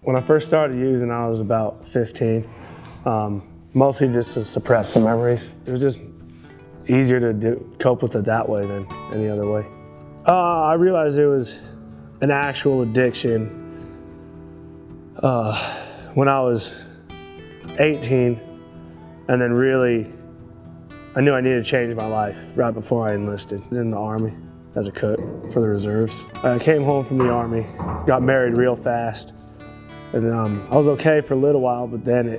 When I first started using, I was about 15. Mostly just to suppress some memories. It was just easier to cope with it that way than any other way. I realized it was an actual addiction when I was 18, and then really I knew I needed to change my life right before I enlisted in the Army as a cook for the reserves. I came home from the Army, got married real fast, and I was okay for a little while, but then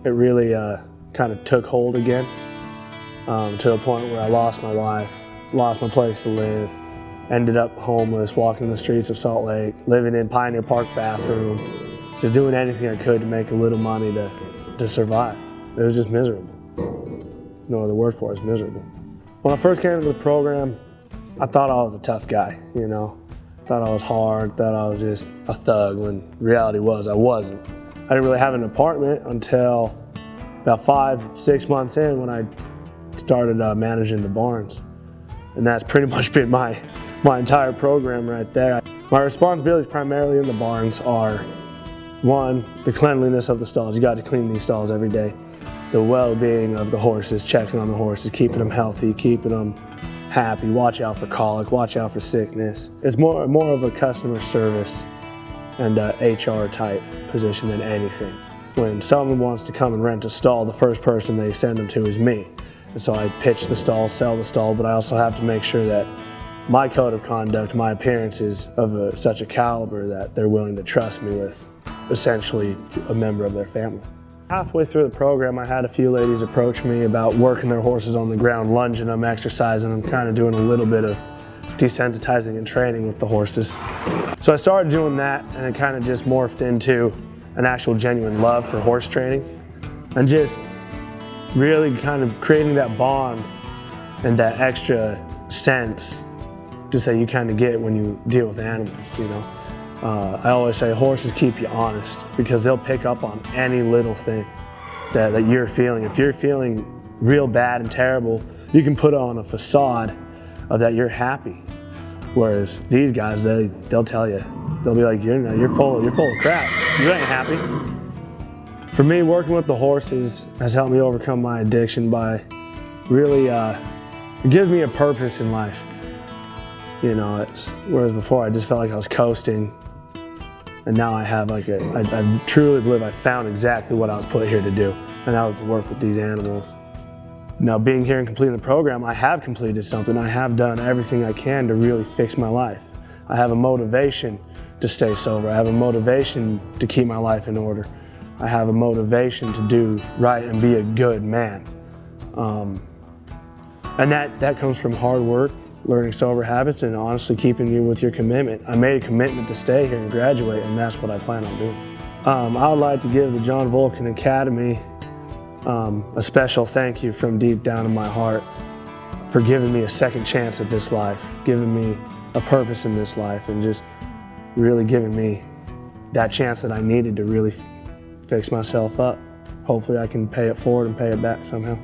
it really kind of took hold again to a point where I lost my wife, lost my place to live, ended up homeless, walking the streets of Salt Lake, living in Pioneer Park bathroom, just doing anything I could to make a little money to survive. It was just miserable. No other word for it, it's miserable. When I first came to the program, I thought I was a tough guy, you know. Thought I was hard, thought I was just a thug, when reality was I wasn't. I didn't really have an apartment until about 5-6 months in when I started managing the barns. And that's pretty much been my entire program right there. My responsibilities primarily in the barns are, one, the cleanliness of the stalls. You got to clean these stalls every day. The well-being of the horses, checking on the horses, keeping them healthy, keeping them happy, watch out for colic, watch out for sickness. It's more of a customer service and HR type position than anything. When someone wants to come and rent a stall, the first person they send them to is me. And so I pitch the stall, sell the stall, but I also have to make sure that my code of conduct, my appearance is of such a caliber that they're willing to trust me with essentially a member of their family. Halfway through the program, I had a few ladies approach me about working their horses on the ground, lunging them, exercising them, kind of doing a little bit of desensitizing and training with the horses. So I started doing that, and it kind of just morphed into an actual genuine love for horse training and just really kind of creating that bond and that extra sense to say you kind of get when you deal with animals, you know. I always say horses keep you honest because they'll pick up on any little thing that you're feeling. If you're feeling real bad and terrible, you can put on a facade of that you're happy. Whereas these guys, they'll tell you, they'll be like, you're full of crap. You ain't happy. For me, working with the horses has helped me overcome my addiction by really, it gives me a purpose in life. You know, whereas before I just felt like I was coasting, and now I have I truly believe I found exactly what I was put here to do, and that was to work with these animals. Now, being here and completing the program, I have completed something. I have done everything I can to really fix my life. I have a motivation to stay sober. I have a motivation to keep my life in order. I have a motivation to do right and be a good man. And that comes from hard work, learning sober habits, and honestly keeping you with your commitment. I made a commitment to stay here and graduate, and that's what I plan on doing. I would like to give the John Volken Academy a special thank you from deep down in my heart for giving me a second chance at this life, giving me a purpose in this life, and just really giving me that chance that I needed to really fix myself up. Hopefully I can pay it forward and pay it back somehow.